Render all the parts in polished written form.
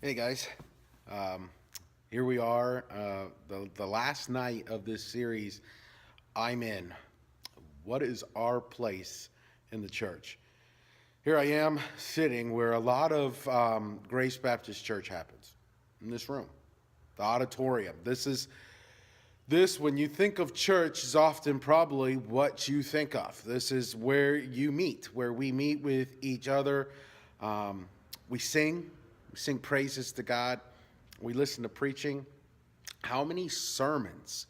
Hey guys, um, here we are, the last night of this series. I'm in. What is our place in the church? Here I am sitting where a lot of Grace Baptist Church happens, in this room, the auditorium. This when you think of church is often probably what you think of. This is where you meet, where we meet with each other. Um, we sing, we sing praises to God. We listen to preaching. How many sermons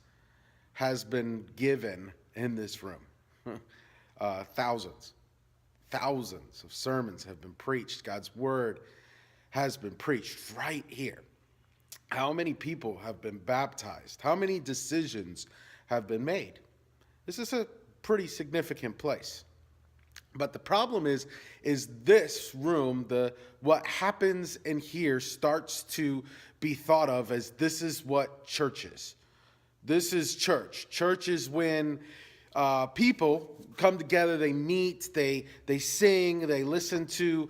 has been given in this room? Thousands. Thousands of sermons have been preached. God's word has been preached right here. How many people have been baptized? How many decisions have been made? This is a pretty significant place. But the problem is this room, what happens in here starts to be thought of as this is what church is. This is church. Church is when people come together, they meet, they sing, they listen to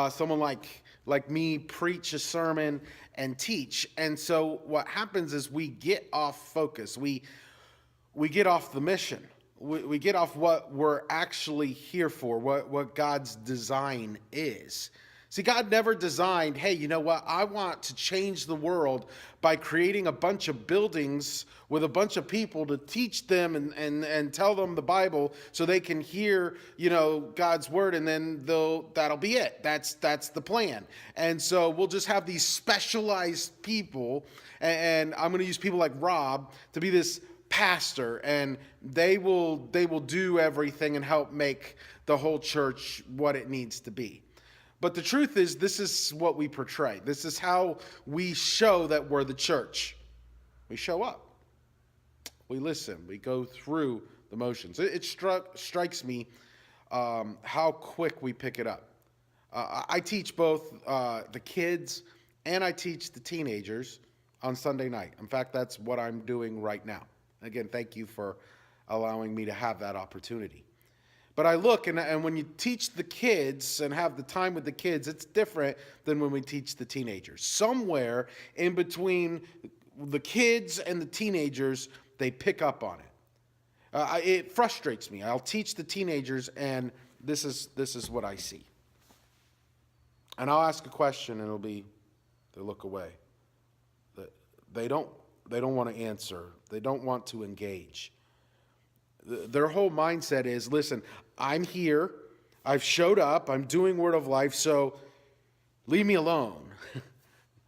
someone like me preach a sermon and teach. And so what happens is we get off focus. We get off the mission. We get off what we're actually here for, what God's design is. See, God never designed, hey, you know what? I want to change the world by creating a bunch of buildings with a bunch of people to teach them and tell them the Bible so they can hear, God's word, and then that'll be it. That's the plan. And so we'll just have these specialized people, and I'm going to use people like Rob to be this pastor, and they will do everything and help make the whole church what it needs to be. But the truth is, this is what we portray. This is how we show that we're the church. We show up. We listen. We go through the motions. It strikes me how quick we pick it up. I teach both the kids and I teach the teenagers on Sunday night. In fact, that's what I'm doing right now. Again, thank you for allowing me to have that opportunity. But I look, and when you teach the kids and have the time with the kids, it's different than when we teach the teenagers. Somewhere in between the kids and the teenagers, they pick up on it. It frustrates me. I'll teach the teenagers, and this is what I see. And I'll ask a question, and they look away. They don't want to answer. They don't want to engage. Their whole mindset is, listen, I'm here. I've showed up. I'm doing Word of Life, so leave me alone.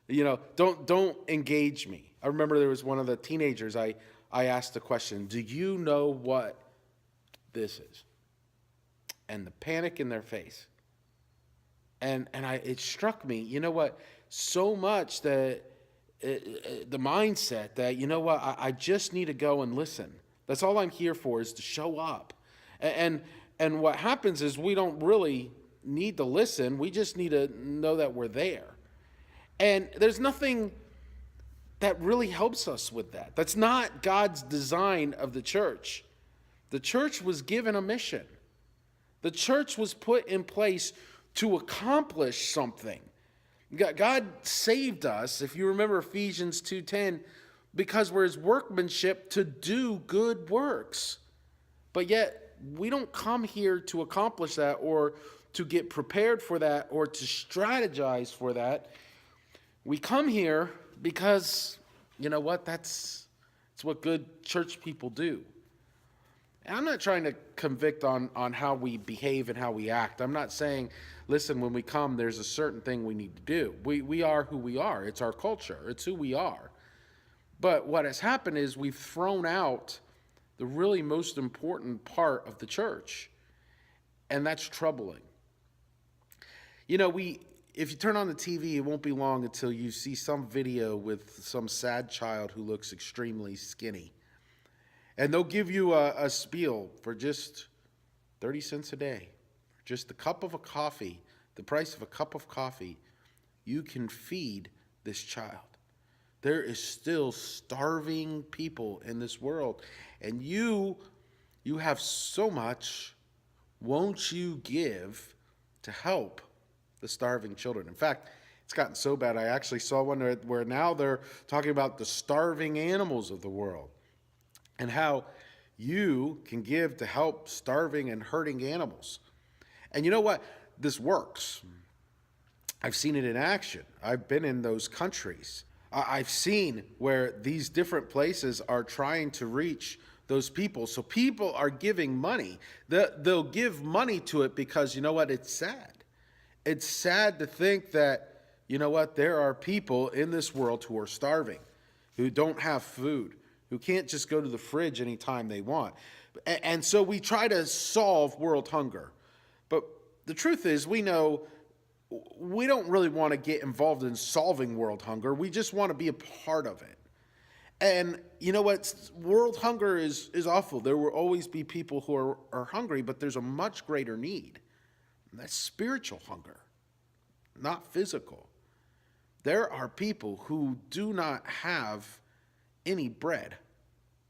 Don't engage me. I remember there was one of the teenagers, I asked the question, do you know what this is? And the panic in their face. And it struck me, you know what, so much that the mindset that, you know what, I just need to go and listen. That's all I'm here for, is to show up. And what happens is we don't really need to listen. We just need to know that we're there. And there's nothing that really helps us with that. That's not God's design of the church. The church was given a mission. The church was put in place to accomplish something. God saved us, if you remember Ephesians 2:10, because we're his workmanship to do good works. But yet, we don't come here to accomplish that or to get prepared for that or to strategize for that. We come here because, you know what, it's what good church people do. And I'm not trying to convict on how we behave and how we act. I'm not saying, listen, when we come, there's a certain thing we need to do. We are who we are. It's our culture. It's who we are. But what has happened is we've thrown out the really most important part of the church, and that's troubling. If you turn on the TV, it won't be long until you see some video with some sad child who looks extremely skinny. And they'll give you a spiel for just 30 cents a day, just a cup of a coffee, the price of a cup of coffee. You can feed this child. There is still starving people in this world. And you have so much. Won't you give to help the starving children? In fact, It's gotten so bad. I actually saw one where now they're talking about the starving animals of the world and how you can give to help starving and hurting animals. And you know what? This works. I've seen it in action. I've been in those countries. I've seen where these different places are trying to reach those people. So people are giving money. They'll give money to it because, you know what? It's sad. It's sad to think that, you know what? There are people in this world who are starving, who don't have food, who can't just go to the fridge anytime they want. And so we try to solve world hunger. But the truth is, we know we don't really want to get involved in solving world hunger. We just want to be a part of it. And you know what? World hunger is awful. There will always be people who are hungry, but there's a much greater need. And that's spiritual hunger, not physical. There are people who do not have any bread,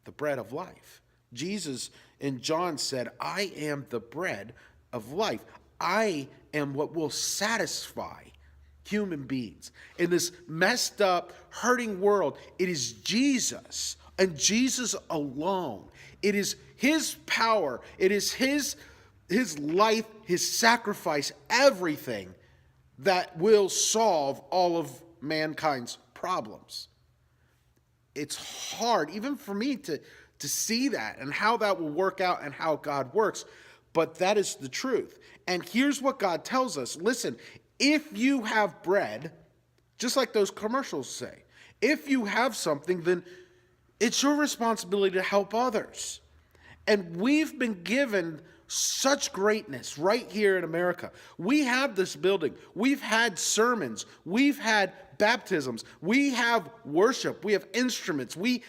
the bread of life. Jesus in John said, I am the bread of life. I am what will satisfy human beings. In this messed up, hurting world, it is Jesus and Jesus alone. It is his power. It is his life, his sacrifice, everything that will solve all of mankind's problems. It's hard, even for me, to see that and how that will work out and how God works. But that is the truth. And here's what God tells us. Listen, if you have bread, just like those commercials say, if you have something, then it's your responsibility to help others. And we've been given such greatness right here in America. We have this building. We've had sermons. We've had baptisms. We have worship. We have instruments. We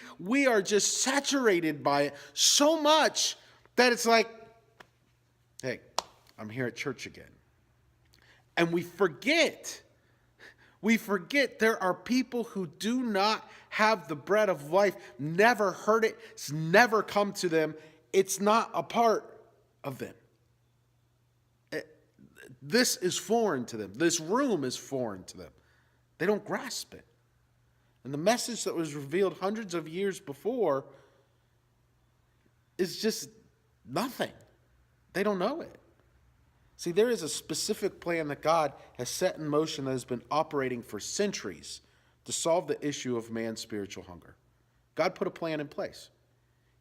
are just saturated by it so much that it's like, hey, I'm here at church again. And we forget there are people who do not have the bread of life, never heard it, it's never come to them. It's not a part of them. This is foreign to them. This room is foreign to them. They don't grasp it. And the message that was revealed hundreds of years before is just nothing. They don't know it. See, there is a specific plan that God has set in motion that has been operating for centuries to solve the issue of man's spiritual hunger. God put a plan in place.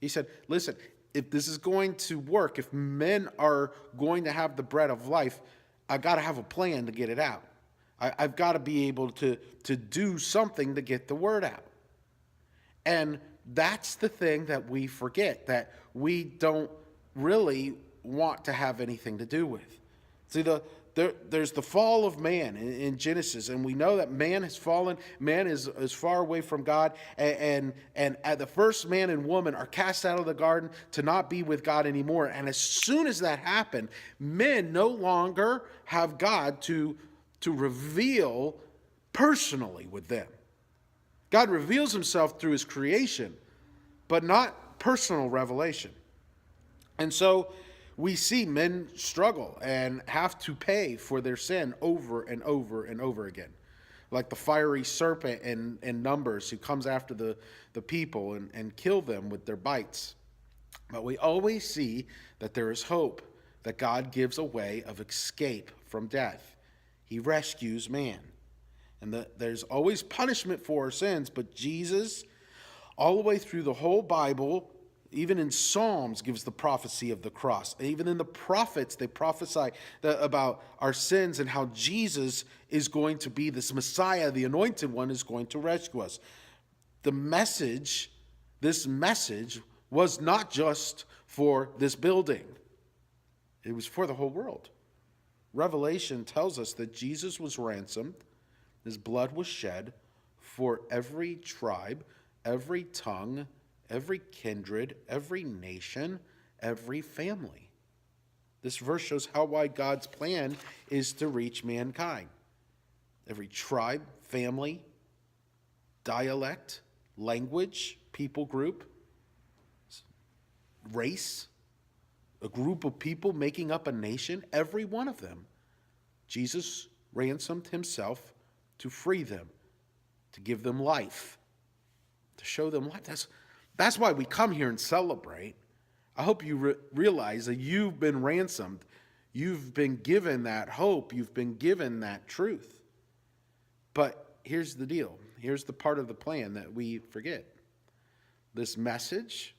He said, listen, if this is going to work, if men are going to have the bread of life, I got to have a plan to get it out. I've got to be able to do something to get the word out. And that's the thing that we forget, that we don't really want to have anything to do with. See, there's the fall of man in Genesis, and we know that man has fallen. Man is far away from God, and the first man and woman are cast out of the garden to not be with God anymore. And as soon as that happened, men no longer have God to reveal personally with them. God reveals himself through his creation, but not personal revelation. And so we see men struggle and have to pay for their sin over and over and over again. Like the fiery serpent in Numbers who comes after the people and kill them with their bites. But we always see that there is hope, that God gives a way of escape from death. He rescues man. And there's always punishment for our sins, but Jesus, all the way through the whole Bible, even in Psalms, gives the prophecy of the cross. Even in the prophets, they prophesy about our sins and how Jesus is going to be this Messiah, the anointed one, is going to rescue us. This message was not just for this building. It was for the whole world. Revelation tells us that Jesus was ransomed, his blood was shed for every tribe, every tongue, every kindred, every nation, every family. This verse shows how wide God's plan is to reach mankind. Every tribe, family, dialect, language, people group, race, a group of people making up a nation, every one of them. Jesus ransomed himself to free them, to give them life, to show them life. That's why we come here and celebrate. I hope you realize that you've been ransomed. You've been given that hope. You've been given that truth. But here's the deal. Here's the part of the plan that we forget. This message,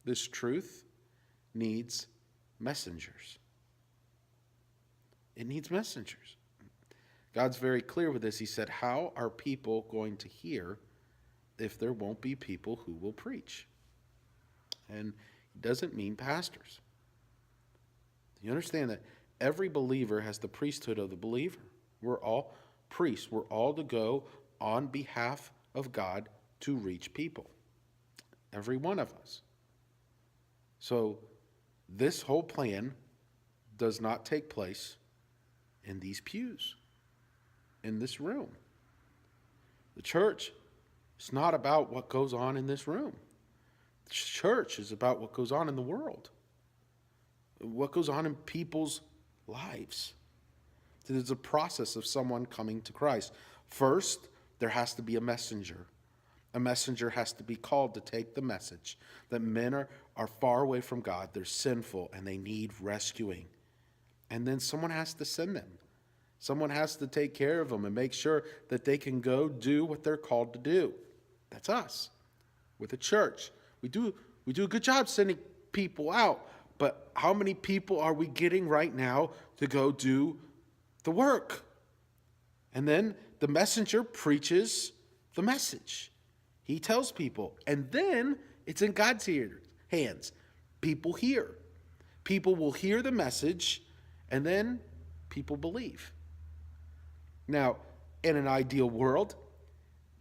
this truth, needs messengers. It needs messengers. God's very clear with this. He said, how are people going to hear if there won't be people who will preach? And it doesn't mean pastors. You understand that every believer has the priesthood of the believer. We're all priests. We're all to go on behalf of God to reach people. Every one of us. So this whole plan does not take place in these pews, in this room. The church is not about what goes on in this room. The church is about what goes on in the world, what goes on in people's lives. There's a process of someone coming to Christ. First, there has to be a messenger. A messenger has to be called to take the message that men are far away from God, they're sinful, and they need rescuing. And then someone has to send them. Someone has to take care of them and make sure that they can go do what they're called to do. That's us. With the church. We do a good job sending people out, but how many people are we getting right now to go do the work? And then the messenger preaches the message. He tells people, and then it's in God's hands. People hear. People will hear the message, and then people believe. Now, in an ideal world,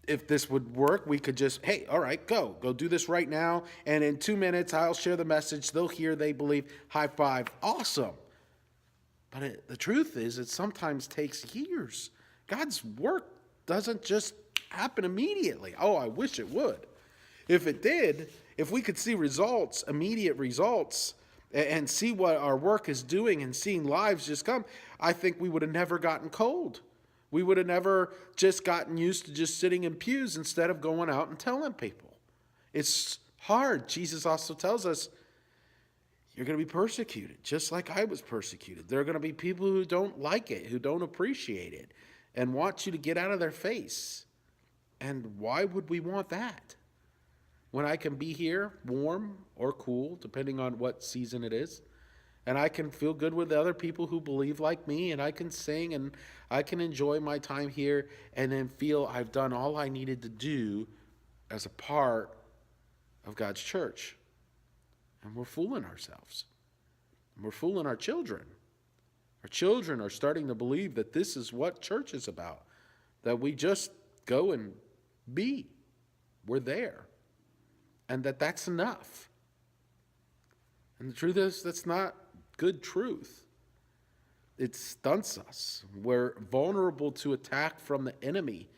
if this would work, we could just, hey, all right, go do this right now, and in 2 minutes, I'll share the message. They'll hear, they believe, high five, awesome. But the truth is, it sometimes takes years. God's work doesn't just happen immediately. Oh, I wish it would. If it did, if we could see results, immediate results, and see what our work is doing and seeing lives just come, I think we would have never gotten cold. We would have never just gotten used to just sitting in pews instead of going out and telling people. It's hard. Jesus also tells us, you're going to be persecuted, just like I was persecuted. There are going to be people who don't like it, who don't appreciate it, and want you to get out of their face. And why would we want that? When I can be here, warm or cool, depending on what season it is, and I can feel good with other people who believe like me, and I can sing, and I can enjoy my time here, and then feel I've done all I needed to do as a part of God's church. And we're fooling ourselves. And we're fooling our children. Our children are starting to believe that this is what church is about, that we just go and be. We're there. And that's enough. And the truth is, that's not good truth. It stunts us. We're vulnerable to attack from the enemy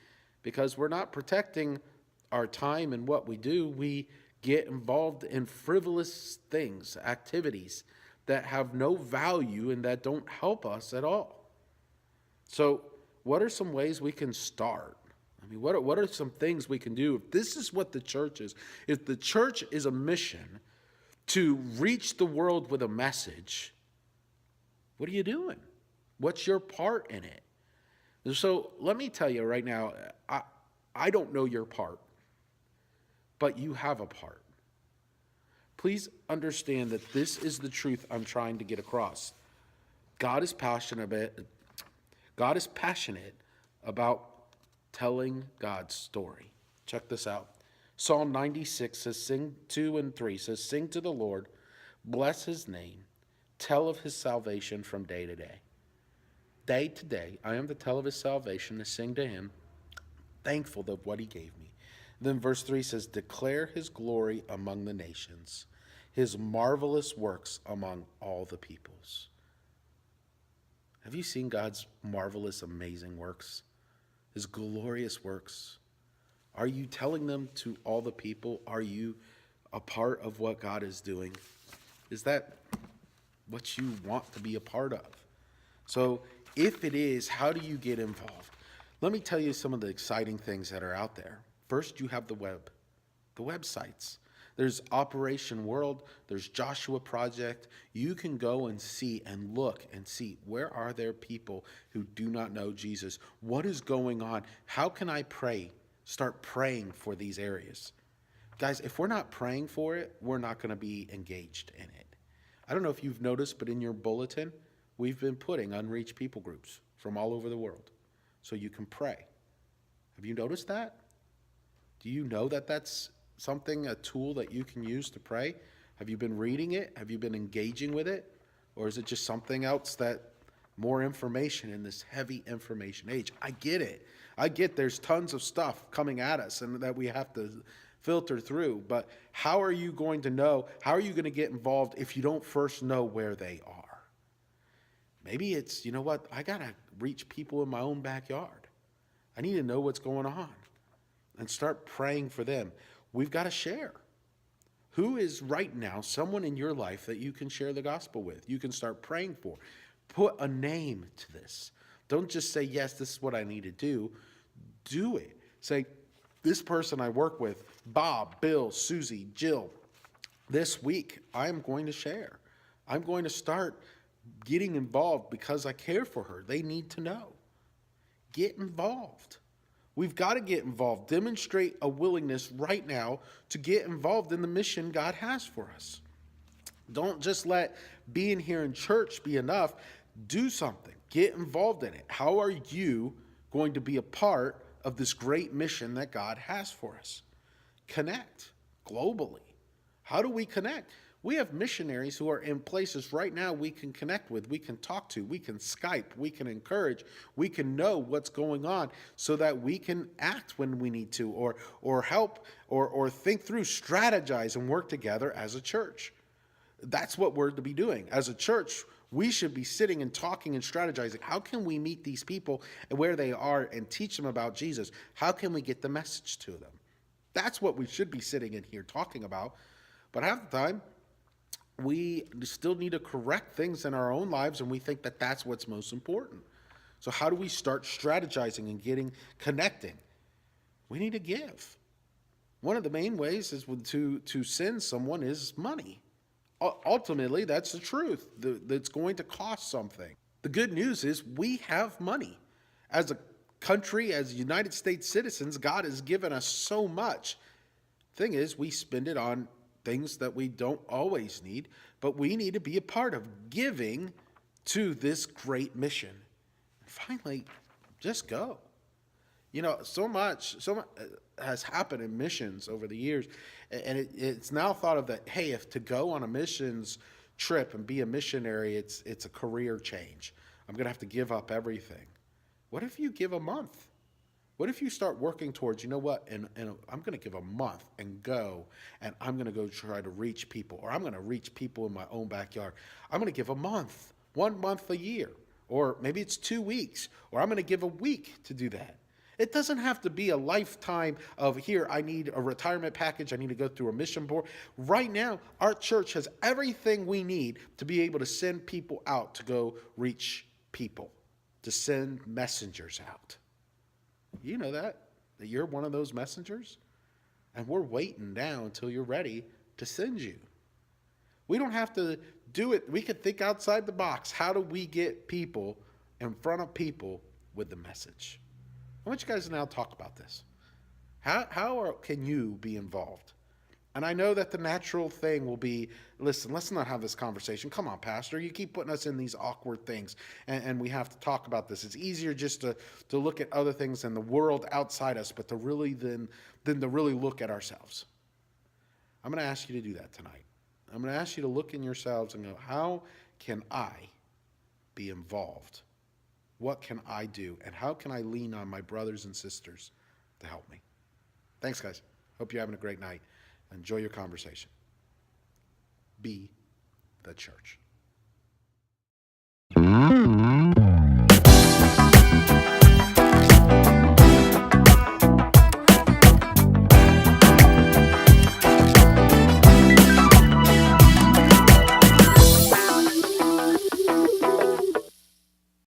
because we're not protecting our time and what we do. We get involved in frivolous things, activities that have no value and that don't help us at all. So what are some ways we can start? I mean, what are some things we can do? If this is what the church is, if the church is a mission to reach the world with a message, what are you doing? What's your part in it? And so let me tell you right now, I don't know your part, but you have a part. Please understand that this is the truth I'm trying to get across. God is passionate about telling God's story. Check this out. Psalm 96 says, sing 2 and 3 says, sing to the Lord, bless his name, tell of his salvation from day to day. Day to day, I am to tell of his salvation, to sing to him, thankful of what he gave me. Then verse 3 says, declare his glory among the nations, his marvelous works among all the peoples. Have you seen God's marvelous, amazing works? His glorious works? Are you telling them to all the people? Are you a part of what God is doing? Is that what you want to be a part of? So if it is, how do you get involved? Let me tell you some of the exciting things that are out there. First, you have the websites. There's Operation World, there's Joshua Project. You can go and see and look and see, where are there people who do not know Jesus? What is going on? How can I pray? Start praying for these areas. Guys, if we're not praying for it, we're not going to be engaged in it. I don't know if you've noticed, but in your bulletin, we've been putting unreached people groups from all over the world so you can pray. Have you noticed that? Do you know that that's something, a tool that you can use to pray? Have you been reading it? Have you been engaging with it? Or is it just something else, that more information in this heavy information age? I get it. I get there's tons of stuff coming at us and that we have to filter through. But how are you going to know? How are you going to get involved if you don't first know where they are? Maybe it's, you know what, I got to reach people in my own backyard. I need to know what's going on and start praying for them. We've got to share. Who is right now someone in your life that you can share the gospel with? You can start praying for. Put a name to this. Don't just say, yes, this is what I need to do. Do it. Say, this person I work with, Bob, Bill, Susie, Jill, this week I'm going to share. I'm going to start getting involved because I care for her. They need to know. Get involved. We've got to get involved. Demonstrate a willingness right now to get involved in the mission God has for us. Don't just let being here in church be enough. Do something. Get involved in it. How are you going to be a part of this great mission that God has for us? Connect globally. How do we connect? We have missionaries who are in places right now we can connect with, we can talk to, we can Skype, we can encourage, we can know what's going on so that we can act when we need to, or help, or think through, strategize, and work together as a church. That's what we're to be doing. As a church, we should be sitting and talking and strategizing. How can we meet these people where they are and teach them about Jesus? How can we get the message to them? That's what we should be sitting in here talking about. But half the time, we still need to correct things in our own lives, and we think that that's what's most important. So how do we start strategizing and connecting? We need to give. One of the main ways is to send someone is money. Ultimately, that's the truth. That's going to cost something. The good news is we have money. As a country, as United States citizens, God has given us so much. Thing is, we spend it on things that we don't always need, but we need to be a part of giving to this great mission. Finally, just go. You know, so much has happened in missions over the years, and it's now thought of that, hey, if to go on a missions trip and be a missionary, it's a career change. I'm going to have to give up everything. What if you give a month? What if you start working towards, you know what, and I'm going to give a month and go, and I'm going to go try to reach people, or I'm going to reach people in my own backyard. I'm going to give a month, 1 month a year, or maybe it's 2 weeks, or I'm going to give a week to do that. It doesn't have to be a lifetime of, here, I need a retirement package, I need to go through a mission board. Right now, our church has everything we need to be able to send people out to go reach people, to send messengers out. You know that you're one of those messengers, and we're waiting now until you're ready to send you. We don't have to do it. We could think outside the box. How do we get people in front of people with the message? I want you guys to now talk about this. Can you be involved? And I know that the natural thing will be, listen, let's not have this conversation. Come on, Pastor. You keep putting us in these awkward things, and we have to talk about this. It's easier just to look at other things in the world outside us, but to really than to really look at ourselves. I'm going to ask you to do that tonight. I'm going to ask you to look in yourselves and go, how can I be involved? What can I do? And how can I lean on my brothers and sisters to help me? Thanks, guys. Hope you're having a great night. Enjoy your conversation. Be the church.